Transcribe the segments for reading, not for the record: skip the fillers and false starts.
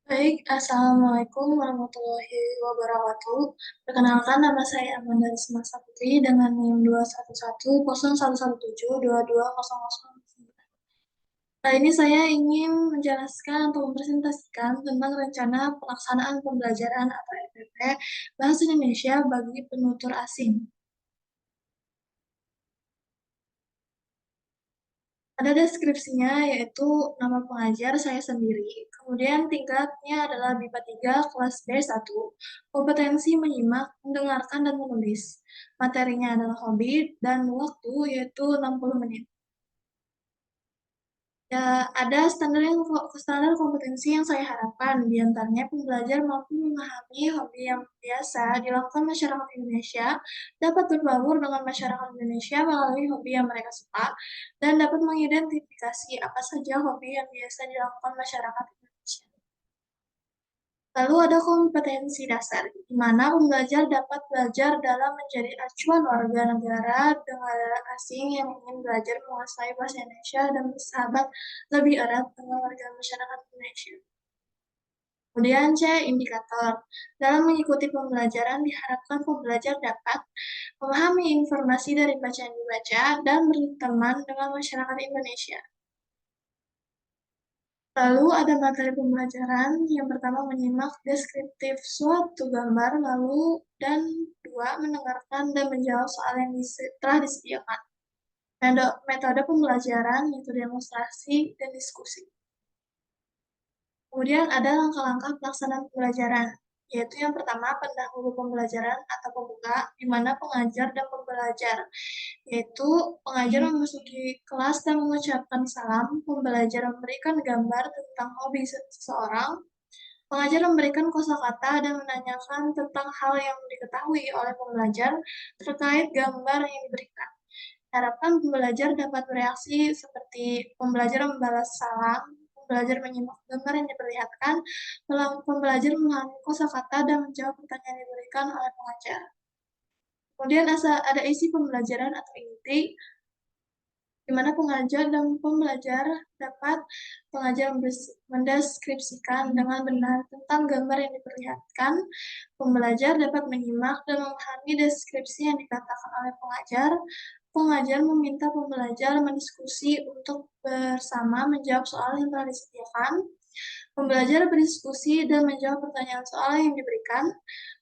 Baik, Assalamualaikum warahmatullahi wabarakatuh. Perkenalkan, nama saya Amanda Risma Putri dengan NIM 21101172200. Kali ini saya ingin menjelaskan atau mempresentasikan tentang rencana pelaksanaan pembelajaran atau RPP Bahasa Indonesia bagi penutur asing. Ada deskripsinya, yaitu nama pengajar saya sendiri, kemudian tingkatnya adalah BIPA 3 kelas B1, kompetensi menyimak, mendengarkan, dan menulis. Materinya adalah hobi, dan waktu yaitu 60 menit. Ya, ada standar kompetensi yang saya harapkan, di antaranya pembelajar mampu memahami hobi yang biasa dilakukan masyarakat Indonesia, dapat berbaur dengan masyarakat Indonesia melalui hobi yang mereka suka, dan dapat mengidentifikasi apa saja hobi yang biasa dilakukan masyarakat Indonesia. Lalu ada kompetensi dasar, di mana pembelajar dapat belajar dalam menjadi acuan warga negara dengan asing yang ingin belajar menguasai bahasa Indonesia dan bersahabat lebih erat dengan warga masyarakat Indonesia. Kemudian C, indikator. Dalam mengikuti pembelajaran diharapkan pembelajar dapat memahami informasi dari bacaan dibaca dan berteman dengan masyarakat Indonesia. Lalu ada materi pembelajaran, yang pertama menyimak deskriptif suatu gambar, lalu dan dua mendengarkan dan menjawab soal yang telah disediakan. Metode pembelajaran yaitu demonstrasi dan diskusi. Kemudian ada langkah-langkah pelaksanaan pembelajaran, yaitu yang pertama pendahulu pembelajaran atau pembuka, di mana pengajar dan pembelajar, yaitu pengajar memasuki kelas dan mengucapkan salam, pembelajar memberikan gambar tentang hobi seseorang, pengajar memberikan kosakata dan menanyakan tentang hal yang diketahui oleh pembelajar terkait gambar yang diberikan. Harapan pembelajar dapat bereaksi seperti pembelajar membalas salam, pembelajar menyimak gambar yang diperlihatkan, pembelajar memahami kosakata dan menjawab pertanyaan yang diberikan oleh pengajar. Kemudian ada isi pembelajaran atau inti, di mana pengajar dan pembelajar dapat mendeskripsikan dengan benar tentang gambar yang diperlihatkan. Pembelajar dapat menyimak dan memahami deskripsi yang dikatakan oleh pengajar. Pengajar meminta pembelajar mendiskusi untuk bersama menjawab soal yang telah disediakan. Pembelajar berdiskusi dan menjawab pertanyaan soal yang diberikan.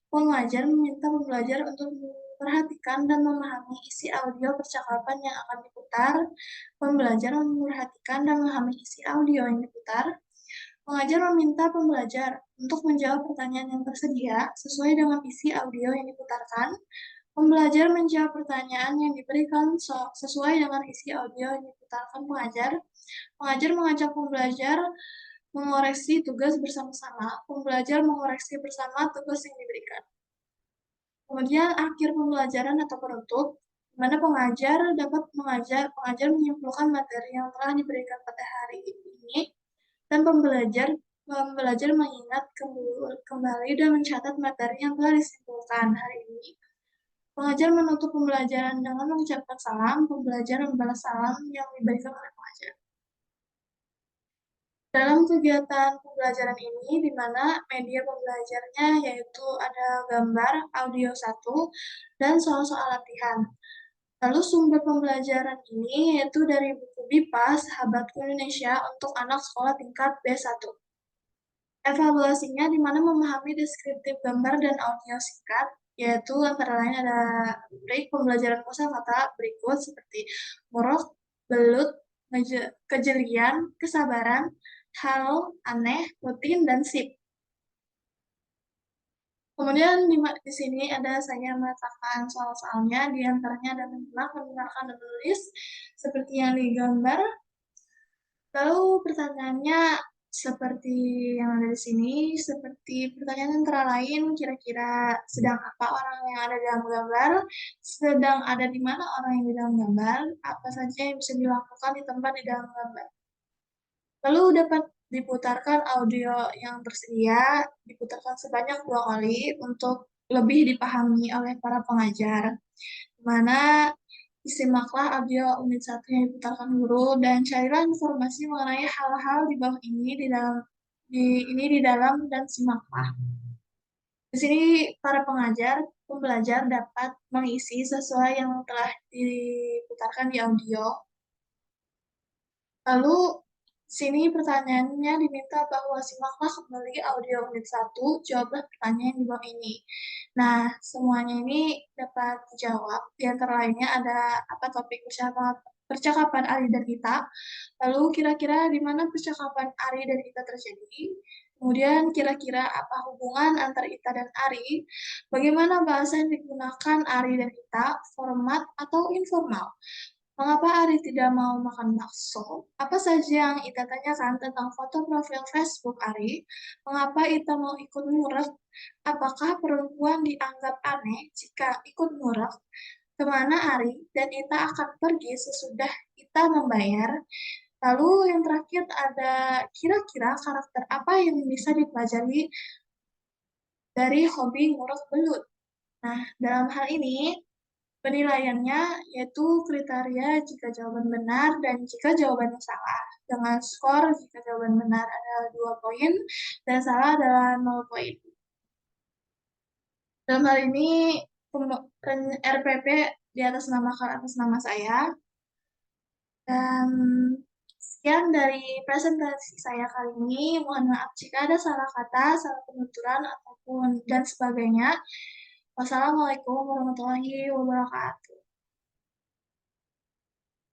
Pengajar meminta pembelajar untuk memperhatikan dan memahami isi audio percakapan yang akan diputar. Pembelajar memperhatikan dan memahami isi audio yang diputar. Pengajar meminta pembelajar untuk menjawab pertanyaan yang tersedia sesuai dengan isi audio yang diputarkan. Pembelajar menjawab pertanyaan yang diberikan sesuai dengan isi audio yang diputarkan pengajar. Pengajar mengajak pembelajar mengoreksi tugas bersama-sama. Pembelajar mengoreksi bersama tugas yang diberikan. Kemudian akhir pembelajaran atau penutup, di mana pengajar menyimpulkan materi yang telah diberikan pada hari ini, dan pembelajar mengingat kembali dan mencatat materi yang telah disimpulkan hari ini. Pengajar menutup pembelajaran dengan mengucapkan salam, pembelajar membalas salam yang diberikan oleh pengajar. Dalam kegiatan pembelajaran ini, di mana media pembelajarnya yaitu ada gambar, audio 1, dan soal-soal latihan. Lalu sumber pembelajaran ini yaitu dari buku BIPA Sahabatku Indonesia untuk anak sekolah tingkat B1. Evaluasinya di mana memahami deskriptif gambar dan audio singkat, yaitu antara lain ada break pembelajaran kosakata berikut seperti murok, belut, kejelian, kesabaran, hal, aneh, rutin, dan sip. Kemudian di sini ada saya meletakkan soal-soalnya, di antaranya ada menyimak, mendengarkan, dan menulis, seperti yang digambar. Lalu pertanyaannya seperti yang ada di sini, seperti pertanyaan antara lain, kira-kira sedang apa orang yang ada dalam gambar, sedang ada di mana orang yang di dalam gambar, apa saja yang bisa dilakukan di tempat di dalam gambar. Lalu dapat diputarkan audio yang tersedia, diputarkan sebanyak 2 kali untuk lebih dipahami oleh para pengajar. Mana disimaklah audio unit 1 yang diputarkan guru dan carilah informasi mengenai hal-hal di bawah ini di dalam di dalam dan simaklah. Di sini para pembelajar dapat mengisi sesuai yang telah diputarkan di audio. Lalu sini pertanyaannya diminta bahwa simaklah kembali audio unit 1, jawablah pertanyaan di bawah ini. Nah, semuanya ini dapat dijawab. Di antara lainnya ada apa topik percakapan Ari dan Ita. Lalu kira-kira di mana percakapan Ari dan Ita terjadi? Kemudian kira-kira apa hubungan antara Ita dan Ari? Bagaimana bahasa yang digunakan Ari dan Ita, format atau informal? Mengapa Ari tidak mau makan bakso? Apa saja yang Ita tanyakan tentang foto profil Facebook Ari? Mengapa Ita mau ikut ngurek? Apakah perempuan dianggap aneh jika ikut ngurek? Kemana Ari dan Ita akan pergi sesudah Ita membayar? Lalu yang terakhir ada kira-kira karakter apa yang bisa dipelajari dari hobi ngurek belut? Nah, dalam hal ini penilaiannya yaitu kriteria jika jawaban benar dan jika jawabannya salah. Dengan skor jika jawaban benar adalah 2 poin dan salah adalah 0 poin. Dalam hal ini RPP di atas nama saya. Dan sekian dari presentasi saya kali ini. Mohon maaf jika ada salah kata, salah penuturan, ataupun dan sebagainya. Wassalamualaikum warahmatullahi wabarakatuh.